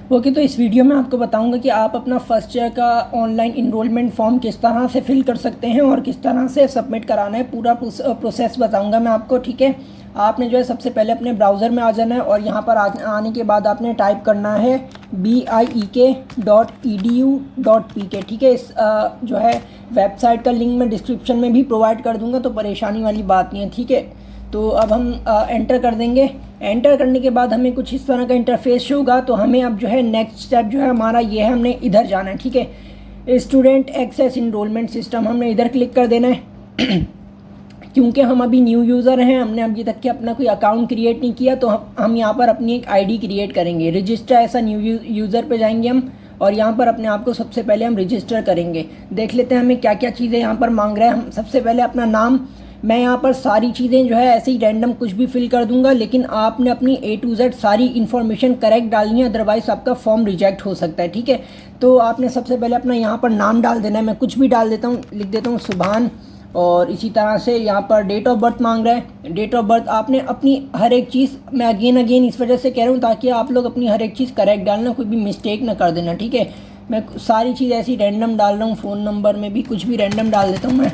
Okay, तो इस video में आपको बताऊंगा कि आप अपना फर्स्ट ईयर का ऑनलाइन इनरोलमेंट फॉर्म किस तरह से फिल कर सकते हैं और किस तरह से सबमिट कराना है। पूरा प्रोसेस बताऊंगा मैं आपको। ठीक है, आपने जो है सबसे पहले अपने ब्राउज़र में आ जाना है और यहाँ पर आने के बाद आपने टाइप करना है BIEK.edu.pk। ठीक है, इस जो है वेबसाइट का लिंक मैं डिस्क्रिप्शन में भी प्रोवाइड कर दूँगा, तो परेशानी वाली बात नहीं है। ठीक है, तो अब हम एंटर कर देंगे। एंटर करने के बाद हमें कुछ इस तरह का इंटरफेस होगा। तो हमें अब जो है नेक्स्ट स्टेप जो है हमारा ये है, हमने इधर जाना है। ठीक है, स्टूडेंट एक्सेस इनरोलमेंट सिस्टम, हमने इधर क्लिक कर देना है। क्योंकि हम अभी न्यू यूज़र हैं, हमने अभी तक के अपना कोई अकाउंट क्रिएट नहीं किया, तो हम यहाँ पर अपनी एक आईडी क्रिएट करेंगे। रजिस्टर ऐसा न्यू यूज़र पे जाएंगे हम और यहाँ पर अपने आप को सबसे पहले हम रजिस्टर करेंगे। देख लेते हैं हमें क्या क्या चीज़ें यहाँ पर मांग रहा है। हम सबसे पहले अपना नाम, मैं यहाँ पर सारी चीज़ें जो है ऐसे ही रैंडम कुछ भी फिल कर दूंगा, लेकिन आपने अपनी A to Z सारी इन्फॉर्मेशन करेक्ट डालनी है, अदरवाइज़ आपका फॉर्म रिजेक्ट हो सकता है। ठीक है, तो आपने सबसे पहले अपना यहाँ पर नाम डाल देना है। मैं कुछ भी डाल देता हूँ, लिख देता हूँ सुभान। और इसी तरह से यहाँ पर डेट ऑफ बर्थ मांग रहा है। डेट ऑफ बर्थ आपने अपनी हर एक चीज़, मैं अगेन इस वजह से कह रहा हूँ ताकि आप लोग अपनी हर एक चीज़ करेक्ट डालना, कोई भी मिस्टेक ना कर देना। ठीक है, मैं सारी चीज़ ऐसी रैंडम डाल रहा हूँ। फ़ोन नंबर में भी कुछ भी रैंडम डाल देता हूँ मैं।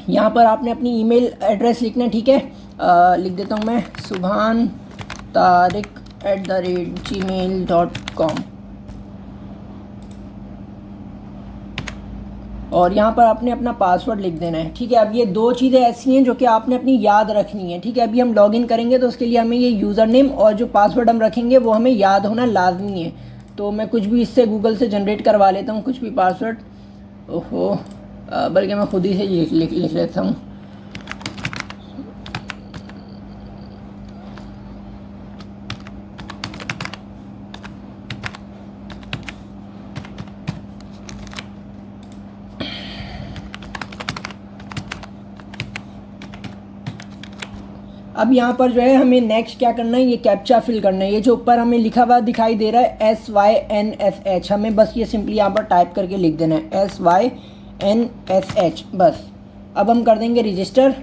यहाँ पर आपने अपनी ईमेल एड्रेस लिखना है। ठीक है, लिख देता हूँ मैं subhantariq@gmail.com। और यहाँ पर आपने अपना पासवर्ड लिख देना है। ठीक है, अब ये दो चीज़ें ऐसी हैं जो कि आपने अपनी याद रखनी है। ठीक है, अभी हम लॉगिन करेंगे तो उसके लिए हमें ये यूज़र नेम और जो पासवर्ड हम रखेंगे वो हमें याद होना लाजमी है। तो मैं कुछ भी इससे गूगल से जनरेट करवा लेता हूँ, कुछ भी पासवर्ड। ओहो, बल्कि मैं खुद ही से लिख लेता हूँ। अब यहाँ पर जो है हमें नेक्स्ट क्या करना है, ये कैप्चा फिल करना है। ये जो ऊपर हमें लिखा हुआ दिखाई दे रहा है SYNSH, हमें बस ये सिंपली यहाँ पर टाइप करके लिख देना है SYNSH बस। अब हम कर देंगे रजिस्टर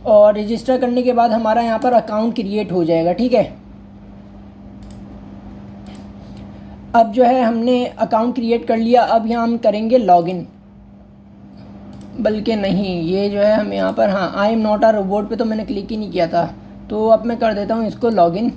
और रजिस्टर करने के बाद हमारा यहाँ पर अकाउंट क्रिएट हो जाएगा। ठीक है, अब जो है हमने अकाउंट क्रिएट कर लिया। अब यहाँ हम करेंगे लॉगिन, बल्कि नहीं, ये जो है हमें यहाँ पर, हाँ, I am not a robot पे तो मैंने क्लिक ही नहीं किया था, तो अब मैं कर देता हूँ इसको लॉगिन।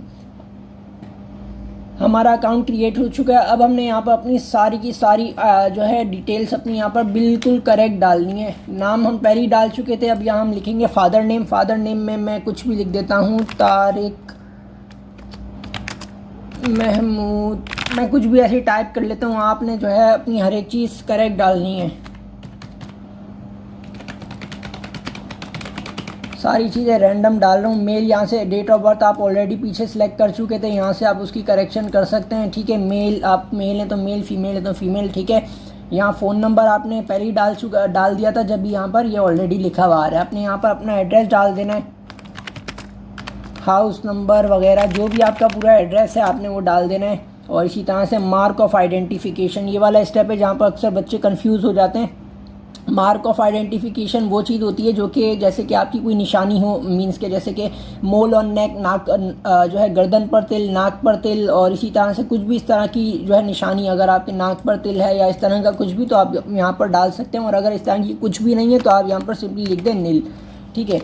हमारा अकाउंट क्रिएट हो चुका है। अब हमने यहाँ पर अपनी सारी की सारी जो है डिटेल्स अपनी यहाँ पर बिल्कुल करेक्ट डालनी है। नाम हम पहले ही डाल चुके थे। अब यहाँ हम लिखेंगे फादर नेम। फादर नेम में मैं कुछ भी लिख देता हूँ, तारिक महमूद, मैं कुछ भी ऐसे टाइप कर लेता हूँ। आपने जो है अपनी हर एक चीज़ करेक्ट डालनी है, सारी चीज़ें रैंडम डाल रहा हूँ। मेल, यहाँ से डेट ऑफ बर्थ आप ऑलरेडी पीछे सेलेक्ट कर चुके थे, यहाँ से आप उसकी करेक्शन कर सकते हैं। ठीक है, मेल, आप मेल हैं तो मेल, फीमेल है तो फीमेल। ठीक है, यहाँ फ़ोन नंबर आपने पहले ही डाल दिया था जब भी यहाँ पर ये ऑलरेडी लिखा हुआ आ रहा है। आपने यहाँ पर अपना एड्रेस डाल देना है, हाउस नंबर वगैरह जो भी आपका पूरा एड्रेस है आपने वो डाल देना है। और इसी तरह से मार्क ऑफ आइडेंटिफिकेशन, ये वाला स्टेप है जहाँ पर अक्सर बच्चे कन्फ्यूज़ हो जाते हैं। मार्क ऑफ आइडेंटिफिकेशन वो चीज़ होती है जो कि जैसे कि आपकी कोई निशानी हो, मींस के जैसे कि मोल ऑन नेक, नाक जो है गर्दन पर तिल, नाक पर तिल, और इसी तरह से कुछ भी इस तरह की जो है निशानी, अगर आपके नाक पर तिल है या इस तरह का कुछ भी, तो आप यहाँ पर डाल सकते हैं। और अगर इस तरह की कुछ भी नहीं है तो आप यहाँ पर सिंपली लिख दें नील। ठीक है,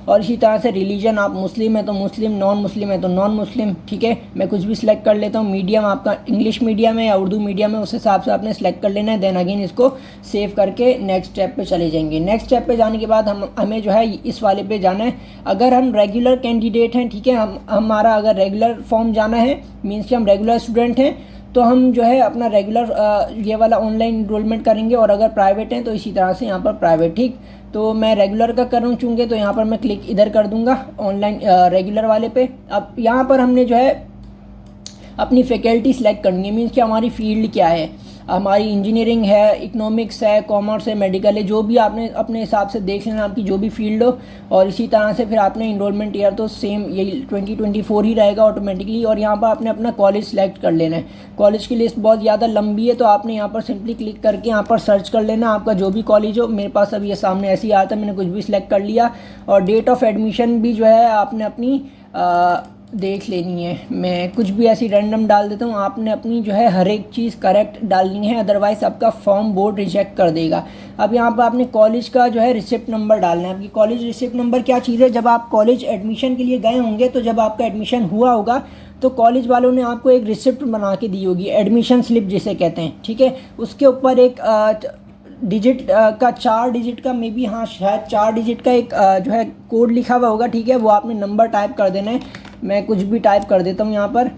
और इसी तरह से रिलीजन, आप मुस्लिम है तो मुस्लिम, नॉन मुस्लिम है तो नॉन मुस्लिम। ठीक है, मैं कुछ भी सिलेक्ट कर लेता हूँ। मीडियम आपका इंग्लिश मीडियम है या उर्दू मीडियम है, उस हिसाब से आपने सेलेक्ट कर लेना है। देन अगेन इसको सेव करके नेक्स्ट स्टेप पे चले जाएंगे। नेक्स्ट स्टेप पे जाने के बाद हमें जो है इस वाले पे जाना है। अगर हम रेगुलर कैंडिडेट हैं, ठीक है, हमारा अगर रेगुलर फॉर्म जाना है, मीन्स कि हम रेगुलर स्टूडेंट हैं, तो हम जो है अपना रेगुलर ये वाला ऑनलाइन इनरोलमेंट करेंगे। और अगर प्राइवेट हैं तो इसी तरह से यहाँ पर प्राइवेट। ठीक, तो मैं रेगुलर का कर रहा हूँ चूँकि, तो यहाँ पर मैं क्लिक इधर कर दूँगा ऑनलाइन रेगुलर वाले पे। अब यहाँ पर हमने जो है अपनी फैकल्टी सेलेक्ट करनी है, मीन्स कि हमारी फील्ड क्या है। हमारी इंजीनियरिंग है, इकोनॉमिक्स है, कॉमर्स है, मेडिकल है, जो भी आपने अपने हिसाब से देख लेना आपकी जो भी फील्ड हो। और इसी तरह से फिर आपने इनरोलमेंट ईयर तो सेम यही 2024 ही रहेगा ऑटोमेटिकली। और यहाँ पर आपने अपना कॉलेज सेलेक्ट कर लेना है। कॉलेज की लिस्ट बहुत ज़्यादा लंबी है, तो आपने यहाँ पर सिंपली क्लिक करके यहाँ पर सर्च कर लेना आपका जो भी कॉलेज हो। मेरे पास अभी ये सामने ऐसे ही आया था, मैंने कुछ भी सिलेक्ट कर लिया। और डेट ऑफ एडमिशन भी जो है आपने अपनी देख लेनी है। मैं कुछ भी ऐसी रैंडम डाल देता हूँ, आपने अपनी जो है हर एक चीज़ करेक्ट डालनी है, अदरवाइज़ आपका फॉर्म बोर्ड रिजेक्ट कर देगा। अब यहाँ पर आपने कॉलेज का जो है रिसिप्ट नंबर डालना है। आपकी कॉलेज रिसिप्ट नंबर क्या चीज़ है, जब आप कॉलेज एडमिशन के लिए गए होंगे तो जब आपका एडमिशन हुआ होगा तो कॉलेज वालों ने आपको एक रिसिप्ट बना के दी होगी, एडमिशन स्लिप जिसे कहते हैं, ठीक है। उसके ऊपर एक डिजिट का 4 डिजिट का मे बी, हाँ शायद 4 डिजिट का एक जो है कोड लिखा हुआ होगा, ठीक है। वो आपने नंबर टाइप कर देना है। मैं कुछ भी टाइप कर देता हूँ यहाँ पर,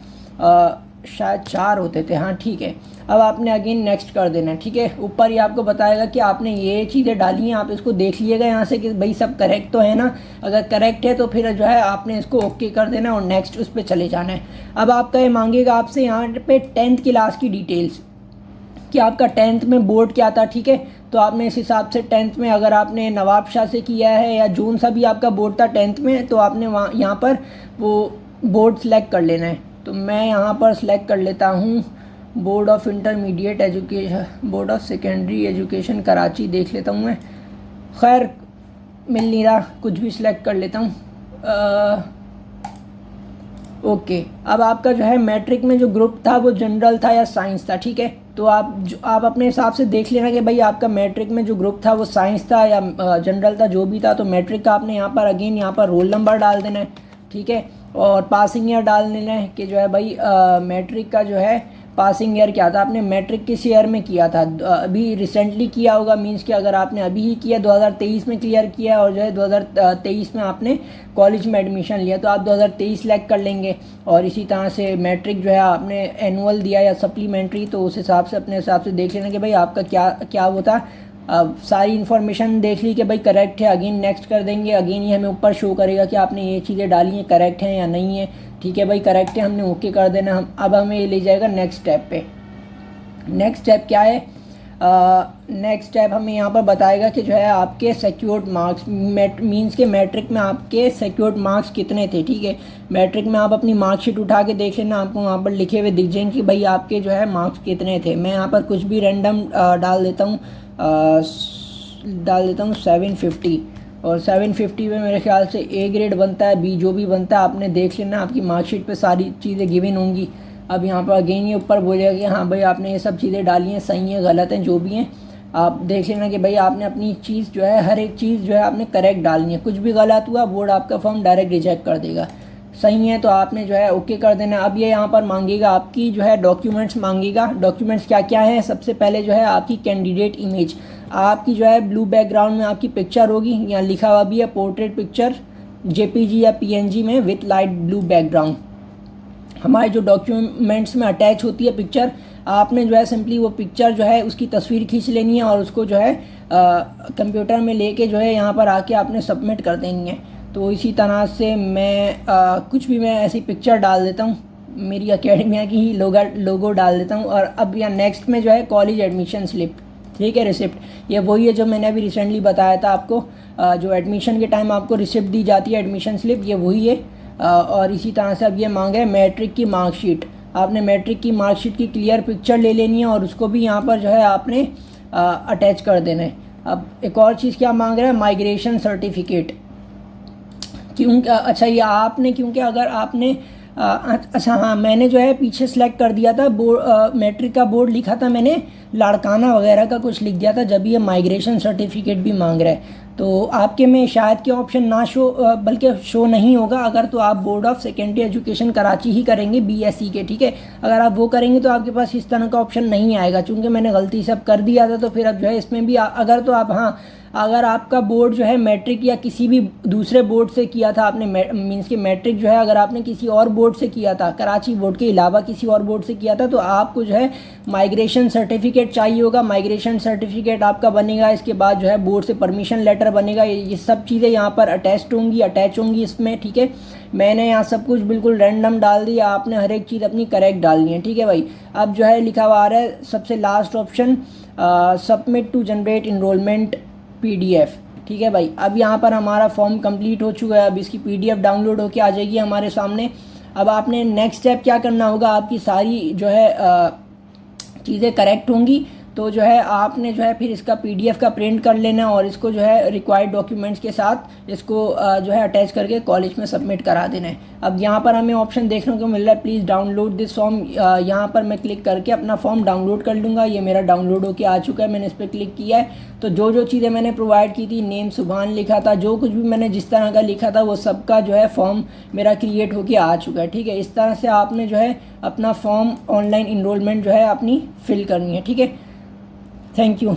शायद 4 होते थे, हाँ ठीक है। अब आपने अगेन नेक्स्ट कर देना है, ठीक है। ऊपर ही आपको बताएगा कि आपने ये चीज़ें डाली हैं, आप इसको देख लीजिएगा यहाँ से कि भाई सब करेक्ट तो है ना। अगर करेक्ट है तो फिर जो है आपने इसको ओके कर देना है और नेक्स्ट उस पर चले जाना है। अब आपका ये मांगेगा आपसे यहाँ पे 10th क्लास की डिटेल्स, कि आपका 10th में बोर्ड क्या था, ठीक है। तो आपने इस हिसाब से 10th में अगर आपने नवाब शाह से किया है या जोन सा भी आपका बोर्ड था 10th में, तो आपने वहाँ यहाँ पर वो बोर्ड सेलेक्ट कर लेना है। तो मैं यहाँ पर सेलेक्ट कर लेता हूँ board of intermediate education, board of secondary education Karachi देख लेता हूँ मैं। खैर मिल नहीं रहा, कुछ भी सिलेक्ट कर लेता हूँ। ओके, अब आपका जो है मैट्रिक में जो ग्रुप था वो जनरल था या साइंस था, ठीक है। तो आप अपने हिसाब से देख लेना कि भाई आपका मैट्रिक में जो ग्रुप था वो साइंस था या जनरल था, जो भी था। तो मैट्रिक का आपने यहाँ पर अगेन यहाँ पर रोल नंबर डाल देना है, ठीक है। और पासिंग ईयर डाल देना है कि जो है भाई मैट्रिक का जो है पासिंग ईयर क्या था, आपने मैट्रिक किस ईयर में किया था। अभी रिसेंटली किया होगा, मींस कि अगर आपने अभी ही किया 2023 में क्लियर किया और जो है 2023 में आपने कॉलेज में एडमिशन लिया तो आप 2023 सेलेक्ट कर लेंगे। और इसी तरह से मैट्रिक जो है आपने एनुअल दिया या सप्लीमेंट्री, तो उस हिसाब से अपने हिसाब से देख लेना कि भाई आपका क्या क्या वो था। अब सारी इन्फॉर्मेशन देख ली कि भाई करेक्ट है, अगेन नेक्स्ट कर देंगे। अगेन ये हमें ऊपर शो करेगा कि आपने ये चीज़ें डाली हैं करेक्ट हैं या नहीं है, ठीक है भाई करेक्ट है, हमने ओके कर देना। हम अब हमें ये ले जाएगा नेक्स्ट स्टेप पे। नेक्स्ट स्टेप क्या है, नेक्स्ट स्टेप हमें यहाँ पर बताएगा कि जो है आपके सिक्योर्ड मार्क्स, मींस के मैट्रिक में आपके सिक्योर्ड मार्क्स कितने थे, ठीक है। मैट्रिक में आप अपनी मार्कशीट उठा के देख लेना, आपको वहाँ पर लिखे हुए दिख जाएंगे कि भाई आपके जो है मार्क्स कितने थे। मैं यहाँ पर कुछ भी रैंडम डाल देता हूँ, 750। और 750 में मेरे ख्याल से ए ग्रेड बनता है, बी जो भी बनता है आपने देख लेना, आपकी मार्कशीट पे सारी चीज़ें गिवन होंगी। अब यहाँ पर अगेन ये ऊपर बोलेगा कि हाँ भाई आपने ये सब चीज़ें डाली हैं, सही हैं गलत हैं जो भी हैं, आप देख लेना कि भाई आपने अपनी चीज़ जो है हर एक चीज़ जो है आपने करेक्ट डालनी है। कुछ भी गलत हुआ बोर्ड आपका फॉर्म डायरेक्ट रिजेक्ट कर देगा। सही है तो आपने जो है ओके कर देना। अब ये यहाँ पर मांगेगा आपकी जो है डॉक्यूमेंट्स मांगेगा। डॉक्यूमेंट्स क्या क्या हैं, सबसे पहले जो है आपकी कैंडिडेट इमेज, आपकी जो है ब्लू बैकग्राउंड में आपकी पिक्चर होगी, यहाँ लिखा हुआ भी है पोर्ट्रेट पिक्चर जेपीजी या पीएनजी में विथ लाइट ब्लू बैकग्राउंड। हमारे जो डॉक्यूमेंट्स में अटैच होती है पिक्चर, आपने जो है सिंपली वो पिक्चर जो है उसकी तस्वीर खींच लेनी है और उसको जो है कंप्यूटर में लेके जो है यहाँ पर आके आपने सबमिट कर देनी है। तो इसी तरह से मैं कुछ भी मैं ऐसी पिक्चर डाल देता हूँ, मेरी अकेडमिया की ही लोगो डाल देता हूँ। और अब यहाँ नेक्स्ट में जो है कॉलेज एडमिशन स्लिप, ठीक है, रिसिप्ट, ये वही है जो मैंने अभी रिसेंटली बताया था आपको, जो एडमिशन के टाइम आपको रिसिप्ट दी जाती है एडमिशन स्लिप, ये वही है। और इसी तरह से अब ये मांग है मैट्रिक की मार्कशीट, आपने मैट्रिक की मार्कशीट की क्लियर पिक्चर ले लेनी है और उसको भी यहाँ पर जो है आपने अटैच कर देना है। अब एक और चीज़ क्या मांग रहा है, माइग्रेशन सर्टिफिकेट। क्यों, अच्छा ये आपने, क्योंकि अगर आपने अच्छा हाँ, मैंने जो है पीछे सेलेक्ट कर दिया था बोर्ड, मैट्रिक का बोर्ड लिखा था मैंने, लाड़काना वगैरह का कुछ लिख दिया था, जब ये माइग्रेशन सर्टिफिकेट भी मांग रहा है। तो आपके में शायद के ऑप्शन ना शो, बल्कि शो नहीं होगा अगर तो आप board of secondary education Karachi ही करेंगे बीएससी के, ठीक है। अगर आप वो करेंगे तो आपके पास इस तरह का ऑप्शन नहीं आएगा, चूँकि मैंने गलती से अब कर दिया था। तो फिर अब जो है इसमें भी अगर तो आप, हाँ अगर आपका बोर्ड जो है मैट्रिक या किसी भी दूसरे बोर्ड से किया था आपने, मीन्स कि मैट्रिक जो है अगर आपने किसी और बोर्ड से किया था, कराची बोर्ड के अलावा किसी और बोर्ड से किया था, तो आपको जो है माइग्रेशन सर्टिफिकेट चाहिए होगा। माइग्रेशन सर्टिफिकेट आपका बनेगा, इसके बाद जो है बोर्ड से परमिशन लेटर बनेगा। ये सब चीज़ें यहाँ पर अटैच होंगी इसमें, ठीक है। मैंने यहाँ सब कुछ बिल्कुल रैंडम डाल दिया, आपने हर एक चीज़ अपनी करेक्ट डालनी है, ठीक है भाई। अब जो है लिखा हुआ आ रहा है सबसे last option, submit to generate enrolment PDF, ठीक है भाई। अब यहाँ पर हमारा फॉर्म कंप्लीट हो चुका है, अब इसकी पीडीएफ डाउनलोड होके आ जाएगी हमारे सामने। अब आपने नेक्स्ट स्टेप क्या करना होगा, आपकी सारी जो है चीज़ें करेक्ट होंगी तो जो है आपने जो है फिर इसका PDF का प्रिंट कर लेना और इसको जो है रिक्वायर्ड डॉक्यूमेंट्स के साथ इसको जो है अटैच करके कॉलेज में सबमिट करा देना है। अब यहाँ पर हमें ऑप्शन देखने को मिल रहा है प्लीज़ डाउनलोड दिस फॉर्म। यहाँ पर मैं क्लिक करके अपना फॉर्म डाउनलोड कर लूँगा। ये मेरा डाउनलोड होके आ चुका है, मैंने इस पर क्लिक किया है। तो जो जो चीज़ें मैंने प्रोवाइड की थी, नेम सुभान लिखा था, जो कुछ भी मैंने जिस तरह का लिखा था वो सब का जो है फॉर्म मेरा क्रिएट होके आ चुका है। ठीक है, इस तरह से आपने जो है अपना फॉर्म ऑनलाइन इनरोलमेंट जो है अपनी फिल करनी है। ठीक है, थैंक यू।